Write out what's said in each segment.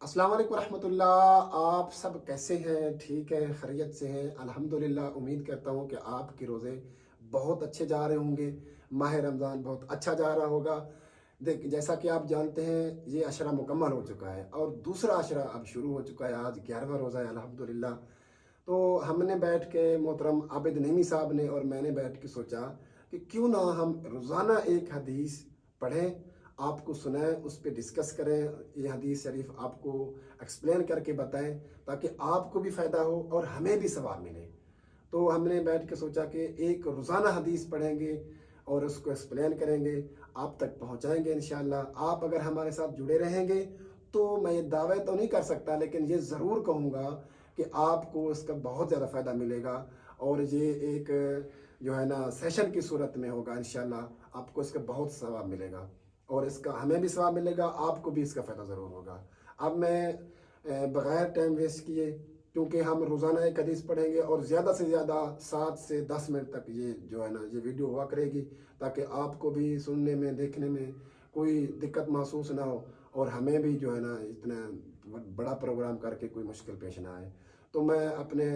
अस्सलाम वालेकुम रहमतुल्लाह। आप सब कैसे हैं? ठीक हैं, खैरियत से हैं? अल्हम्दुलिल्लाह। उम्मीद करता हूँ कि आपके रोज़े बहुत अच्छे जा रहे होंगे। माह रमज़ान बहुत अच्छा जा रहा होगा। जैसा कि आप जानते हैं, ये अशरा मुकम्मल हो चुका है और दूसरा अशरा अब शुरू हो चुका है। आज 11वां रोज़ा है अल्हम्दुलिल्लाह। तो हमने बैठ के, मोहतरम आबिद नईमी साहब ने और मैंने बैठ के सोचा कि क्यों ना हम रोज़ाना एक हदीस पढ़ें, आपको सुनाएं, उस पर डिस्कस करें, ये हदीस शरीफ आपको एक्सप्लेन करके बताएं ताकि आपको भी फ़ायदा हो और हमें भी सवाब मिले। तो हमने बैठ के सोचा कि एक रोज़ाना हदीस पढ़ेंगे और उसको एक्सप्लेन करेंगे, आप तक पहुंचाएंगे इंशाअल्लाह। आप अगर हमारे साथ जुड़े रहेंगे तो मैं ये दावे तो नहीं कर सकता, लेकिन ये ज़रूर कहूँगा कि आपको इसका बहुत ज़्यादा फ़ायदा मिलेगा। और ये एक जो है ना सेशन की सूरत में होगा इंशाअल्लाह। आपको इसका बहुत सवाब मिलेगा और इसका हमें भी सवाब मिलेगा, आपको भी इसका फ़ायदा ज़रूर होगा। अब मैं बग़ैर टाइम वेस्ट किए, क्योंकि हम रोज़ाना एक हदीस पढ़ेंगे और ज़्यादा से ज़्यादा 7 से 10 मिनट तक ये जो है ना ये वीडियो हुआ करेगी, ताकि आपको भी सुनने में, देखने में कोई दिक्कत महसूस ना हो और हमें भी जो है ना इतना बड़ा प्रोग्राम करके कोई मुश्किल पेश ना आए। तो मैं अपने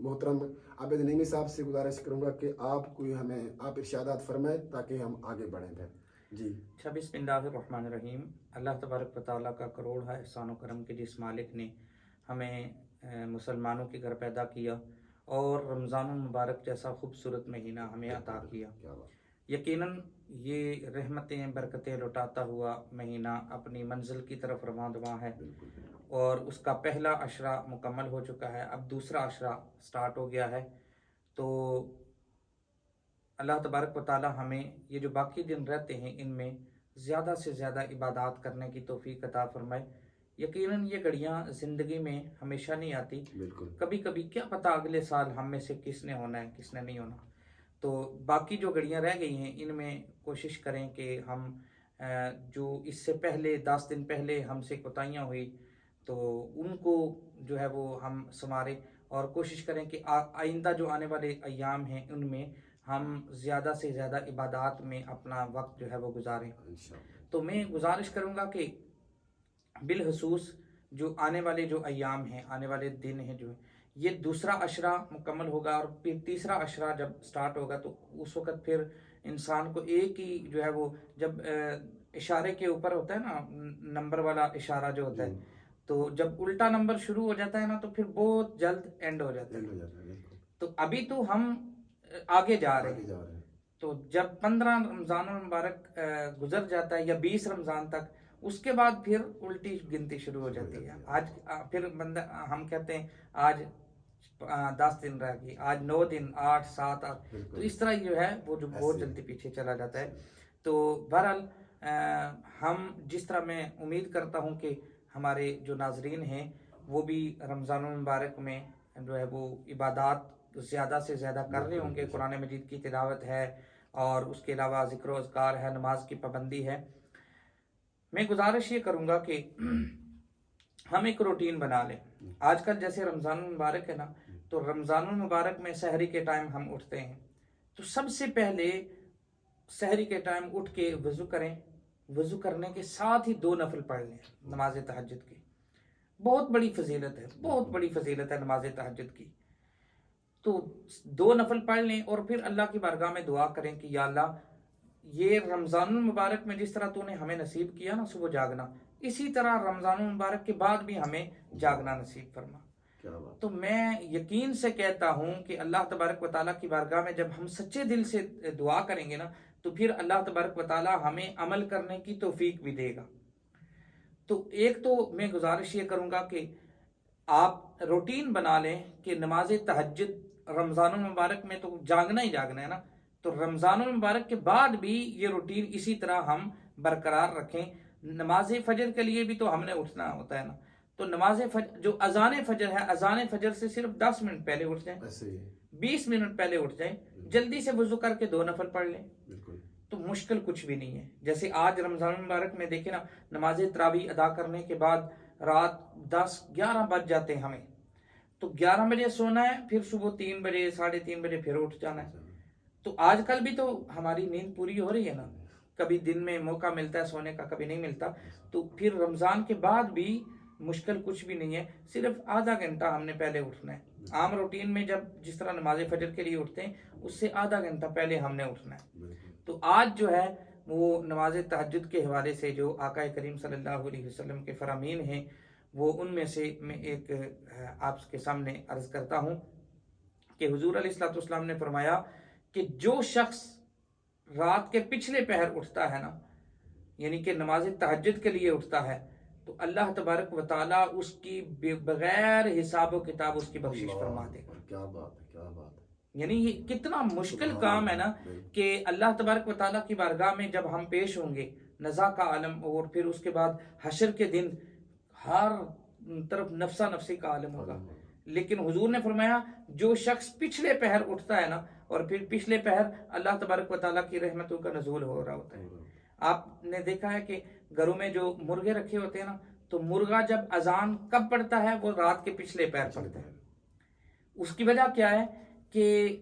मोहतरम आबिद नईमी साहब से गुजारिश करूँगा कि आप कोई हमें आप इरशादात फरमाएं ताकि हम आगे बढ़ें फिर। जी। अच्छा, बिस्मिल्लाहिर्रहमानिर्रहीम। अल्लाह तबारक व तआला का करोड़ है एहसान व करम कि जिस मालिक ने हमें मुसलमानों के घर पैदा किया और रमज़ान मुबारक जैसा खूबसूरत महीना हमें बिल्कुल अता बिल्कुल, किया। क्या बात। यकीनन ये रहमतें बरकतें लौटाता हुआ महीना अपनी मंजिल की तरफ रवां दवां है बिल्कुल बिल्कुल। और उसका पहला अशरा मुकम्मल हो चुका है। अब दूसरा अशरा स्टार्ट हो गया है। तो अल्लाह तबारक व ताला हमें ये जो बाकी दिन रहते हैं इनमें ज़्यादा से ज़्यादा इबादत करने की तौफीक अता फरमाए। यकीनन ये घड़ियाँ ज़िंदगी में हमेशा नहीं आती। बिल्कुल कभी कभी क्या पता अगले साल हम में से किसने होना है किसने नहीं होना। तो बाकी जो घड़ियाँ रह गई हैं इनमें कोशिश करें कि हम जो इससे पहले 10 दिन पहले हमसे कोताहियाँ हुई तो उनको जो है वो हम संवारें और कोशिश करें कि आइंदा जो आने वाले अय्याम हैं उनमें हम ज़्यादा से ज़्यादा इबादत में अपना वक्त जो है वो गुजारें। इंशाअल्लाह। तो मैं गुजारिश करूँगा कि बिलखसूस जो आने वाले जो अय्याम हैं, आने वाले दिन हैं, जो ये दूसरा अशरा मुकम्मल होगा और फिर तीसरा अशरा जब स्टार्ट होगा तो उस वक़्त फिर इंसान को एक ही जो है वो जब इशारे के ऊपर होता है ना, नंबर वाला इशारा जो होता जी। है, तो जब उल्टा नंबर शुरू हो जाता है ना तो फिर बहुत जल्द एंड हो जाता एंड है। हो जाता है, बिल्कुल। तो अभी तो हम आगे जा रहे आगे हैं। जा रहे हैं। तो जब 15 रमज़ान मुबारक गुजर जाता है या 20 रमज़ान तक, उसके बाद फिर उल्टी गिनती शुरू हो शुरू हो जाती है। जाती है। आज फिर बंदा हम कहते हैं आज 10 दिन रह गई, आज 9 दिन, 8, 7, 8। तो बिल्कुल इस तरह जो है वो जो बहुत ऐसे ही। जल्दी पीछे चला जाता है। ऐसे ही। तो बहरहाल हम जिस तरह मैं उम्मीद करता हूँ कि हमारे जो नाजरीन हैं वो भी रमज़ान मुबारक में जो है वो इबादत ज़्यादा से ज़्यादा कर रहे बिल्कुल होंगे। बेशक। कुरान मजीद की तिलावत है और उसके अलावा ज़िक्र व अज़कार है, नमाज की पाबंदी है। मैं गुजारिश ये करूँगा कि हम एक रूटीन बना लें। आजकल जैसे रमज़ान मुबारक है ना, तो रमज़ान मुबारक में सहरी के टाइम हम उठते हैं, तो सबसे पहले सहरी के टाइम उठ के वज़ू करें। वज़ू करने के साथ ही 2 नफल पढ़ लें नमाज तहज्जुद की। बहुत बड़ी फजीलत है, बहुत बिल्कुल बड़ी फजीलत है नमाज तहज्जुद की। तो 2 नफल पढ़ लें और फिर अल्लाह की बारगाह में दुआ करें कि या अल्लाह, ये रमज़ान मुबारक में जिस तरह तूने हमें नसीब किया ना सुबह जागना, इसी तरह रमज़ान मुबारक के बाद भी हमें जागना नसीब फरमा। क्या बात। तो मैं यकीन से कहता हूँ कि अल्लाह तबारक व ताला की बारगाह में जब हम सच्चे दिल से दुआ करेंगे ना, तो फिर अल्लाह तबारक व ताला हमें अमल करने की तौफीक भी देगा। तो एक तो मैं गुजारिश ये करूँगा कि आप रूटीन बना लें कि नमाज तहज्जुद रमज़ान मुबारक में तो जागना ही जागना है ना, तो रमज़ान मुबारक के बाद भी ये रूटीन इसी तरह हम बरकरार रखें। नमाज फजर के लिए भी तो हमने उठना होता है ना, तो नमाज फजर जो अजान फजर है, अजान फजर से सिर्फ 10 मिनट पहले उठ जाएं, ऐसे ही। 20 मिनट पहले उठ जाएं, जल्दी से वजू करके 2 नफल पढ़ लें। बिल्कुल तो मुश्किल कुछ भी नहीं है। जैसे आज रमज़ान मुबारक में देखे ना, नमाज तरावी अदा करने के बाद रात 10-11 बज जाते हैं हमें, तो 11 बजे सोना है, फिर सुबह 3 बजे 3:30 बजे फिर उठ जाना है। तो आजकल भी तो हमारी नींद पूरी हो रही है ना, कभी दिन में मौका मिलता है सोने का, कभी नहीं मिलता। तो फिर रमज़ान के बाद भी مشکل کچھ بھی نہیں ہے، صرف آدھا گھنٹہ ہم نے پہلے اٹھنا ہے. عام روٹین میں جب جس طرح نماز فجر کے لیے اٹھتے ہیں اس سے آدھا گھنٹہ پہلے ہم نے اٹھنا ہے. تو آج جو ہے وہ نماز تہجد کے حوالے سے جو آقا کریم صلی اللہ علیہ وسلم کے فرامین ہیں وہ ان میں سے میں ایک آپ کے سامنے عرض کرتا ہوں کہ حضور علیہ الصلوۃ والسلام نے فرمایا کہ جو شخص رات کے پچھلے پہر اٹھتا ہے نا، یعنی کہ نماز تہجد کے لیے اٹھتا ہے، تو اللہ تبارک و تعالیٰ اس کی بغیر حساب و کتاب اس کی بخشش فرما دے گا. کیا بات ہے، کیا بات ہے. یعنی یہ کتنا مشکل کام ہے نا کہ اللہ تبارک و تعالیٰ کی بارگاہ میں جب ہم پیش ہوں گے، نزا کا عالم، اور پھر اس کے بعد حشر کے دن ہر طرف نفسا نفسی کا عالم ہوگا. لیکن حضور نے فرمایا جو شخص پچھلے پہر اٹھتا ہے نا، اور پھر پچھلے پہر اللہ تبارک و تعالیٰ کی رحمتوں کا نزول ہو رہا ہوتا ہے. آپ نے دیکھا ہے کہ گھروں میں جو مرغے رکھے ہوتے ہیں نا، تو مرغا جب اذان کب پڑتا ہے؟ وہ رات کے پچھلے پہر پڑتا ہے. اس کی وجہ کیا ہے کہ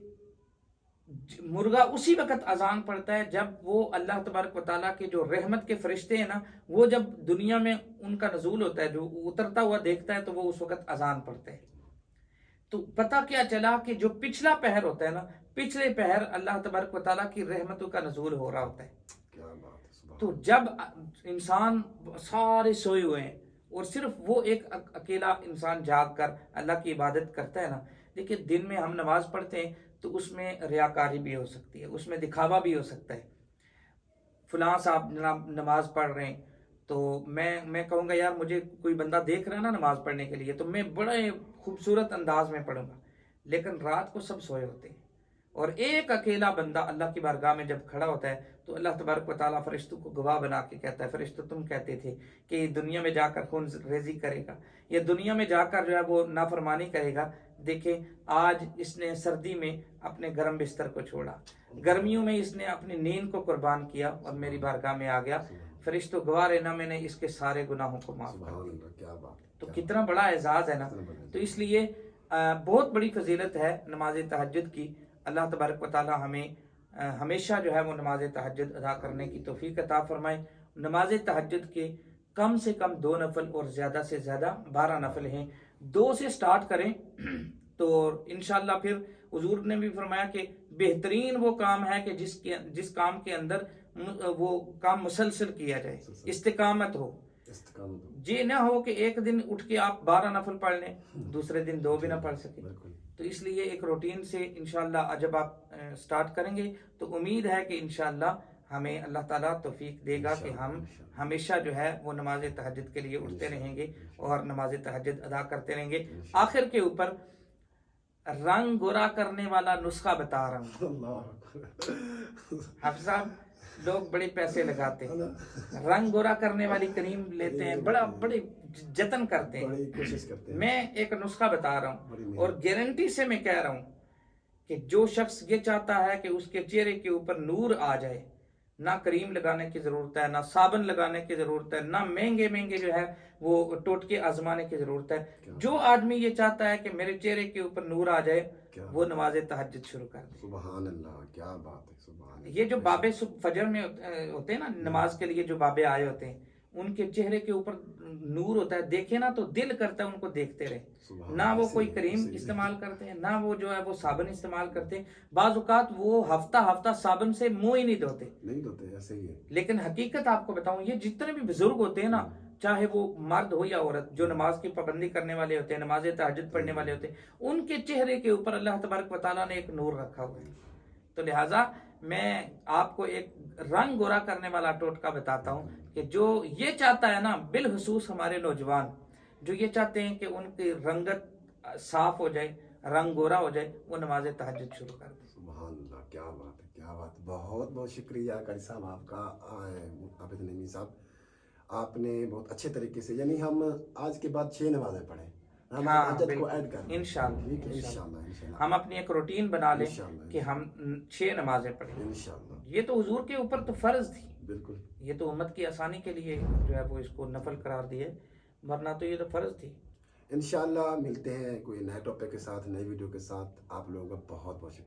مرغا اسی وقت اذان پڑتا ہے جب وہ اللہ تبارک و تعالیٰ کے جو رحمت کے فرشتے ہیں نا، وہ جب دنیا میں ان کا نزول ہوتا ہے، جو اترتا ہوا دیکھتا ہے تو وہ اس وقت اذان پڑتے ہیں. تو پتہ کیا چلا کہ جو پچھلا پہر ہوتا ہے نا، پچھلے پہر اللہ تبارک و تعالیٰ کی رحمتوں کا نزول ہو رہا ہوتا ہے. تو جب انسان سارے سوئے ہوئے ہیں اور صرف وہ ایک اکیلا انسان جاگ کر اللہ کی عبادت کرتا ہے نا، دیکھیں دن میں ہم نماز پڑھتے ہیں تو اس میں ریاکاری بھی ہو سکتی ہے، اس میں دکھاوا بھی ہو سکتا ہے. فلاں صاحب نماز پڑھ رہے ہیں تو میں کہوں گا یار مجھے کوئی بندہ دیکھ رہا ہے نا نماز پڑھنے کے لیے، تو میں بڑے خوبصورت انداز میں پڑھوں گا. لیکن رات کو سب سوئے ہوتے ہیں اور ایک اکیلا بندہ اللہ کی بارگاہ میں جب کھڑا ہوتا ہے تو اللہ تبارک و تعالیٰ فرشتوں کو گواہ بنا کے کہتا ہے، فرشتوں تم کہتے تھے کہ یہ دنیا میں جا کر خون ریزی کرے گا، یہ دنیا میں جا کر جو ہے وہ نافرمانی کرے گا. دیکھیں آج اس نے سردی میں اپنے گرم بستر کو چھوڑا، گرمیوں میں اس نے اپنی نیند کو قربان کیا اور میری بارگاہ میں آ گیا. فرشتوں گواہ رہنا میں نے اس کے سارے گناہوں کو معاف کر دیا. تو کتنا بڑا اعزاز ہے نا. تو اس لیے بہت بڑی فضیلت ہے نماز تہجد کی. اللہ تبارک و تعالی ہمیں ہمیشہ جو ہے وہ نماز تہجد ادا کرنے کی توفیق عطا فرمائے. نماز تہجد کے کم سے کم 2 نفل اور زیادہ سے زیادہ 12 نفل ہیں. 2 سے سٹارٹ کریں تو انشاءاللہ پھر حضور نے بھی فرمایا کہ بہترین وہ کام ہے کہ جس کام کے اندر وہ کام مسلسل کیا جائے، استقامت ہو. یہ نہ ہو کہ ایک دن اٹھ کے آپ 12 نفل پڑھ لیں، دوسرے دن 2 بھی نہ پڑھ سکیں. تو اس لیے ایک روٹین سے انشاءاللہ جب آپ سٹارٹ کریں گے تو امید ہے کہ انشاءاللہ ہمیں اللہ تعالیٰ توفیق دے گا کہ ہم ہمیشہ جو ہے وہ نماز تہجد کے لیے اٹھتے رہیں گے اور نماز تہجد ادا کرتے رہیں گے. آخر کے اوپر رنگ گورا کرنے والا نسخہ بتا رہا ہوں. حافظ صاحب لوگ بڑے پیسے لگاتے ہیں، رنگ گورا کرنے والی کریم لیتے ہیں، بڑے جتن کرتے ہیں. میں ایک نسخہ بتا رہا ہوں اور گارنٹی سے میں کہہ رہا ہوں کہ جو شخص یہ چاہتا ہے کہ اس کے چہرے کے اوپر نور آ جائے، نہ کریم لگانے کی ضرورت ہے، نہ صابن لگانے کی ضرورت ہے، نہ مہنگے جو ہے وہ ٹوٹکے آزمانے کی ضرورت ہے. جو آدمی یہ چاہتا ہے کہ میرے چہرے کے اوپر نور آ جائے وہ نماز تہجد شروع کر دے. سبحان اللہ، کیا بات ہے. سبحان اللہ. یہ جو بابے فجر میں ہوتے ہیں نا نماز کے لیے، جو بابے آئے ہوتے ہیں ان کے چہرے کے اوپر نور ہوتا ہے، دیکھے نا تو دل کرتا ہے ان کو دیکھتے رہے. نہ وہ کوئی کریم استعمال کرتے ہیں، نہ وہ جو ہے وہ صابن استعمال کرتے ہیں. بعض اوقات وہ ہفتہ صابن سے منہ ہی نہیں دھوتے، ایسے ہی ہے. لیکن حقیقت آپ کو بتاؤں، یہ جتنے بھی بزرگ ہوتے ہیں نا، چاہے وہ مرد ہو یا عورت، جو نماز کی پابندی کرنے والے ہوتے ہیں، نماز تہجد پڑھنے والے ہوتے ہیں، ان کے چہرے کے اوپر اللہ تبارک و تعالیٰ نے ایک نور رکھا ہوا ہے. تو لہٰذا میں آپ کو ایک رنگ گورا کرنے والا ٹوٹکا بتاتا ہوں کہ جو یہ چاہتا ہے نا، بالخصوص ہمارے نوجوان جو یہ چاہتے ہیں کہ ان کی رنگت صاف ہو جائے، رنگ گورا ہو جائے، وہ نماز تہجد شروع کر دیں. سبحان اللہ، کیا بات ہے، کیا بات. بہت بہت شکریہ قاری صاحب آپ کا. عابد نعیمی صاحب آپ نے بہت اچھے طریقے سے، یعنی ہم آج کے بعد 6 نمازیں پڑھیں، ہم تہجد کو ایڈ کریں انشاءاللہ. ہم اپنی ایک روٹین بنا لیں کہ ہم 6 نمازیں پڑھیں انشاءاللہ. یہ تو حضور کے اوپر تو فرض تھی، بالکل. یہ تو امت کی آسانی کے لیے جو ہے وہ اس کو نفل قرار دیے، ورنہ تو یہ تو فرض تھی. انشاءاللہ ملتے ہیں کوئی نئے ٹاپک کے ساتھ، نئی ویڈیو کے ساتھ. آپ لوگوں کا بہت بہت شکریہ.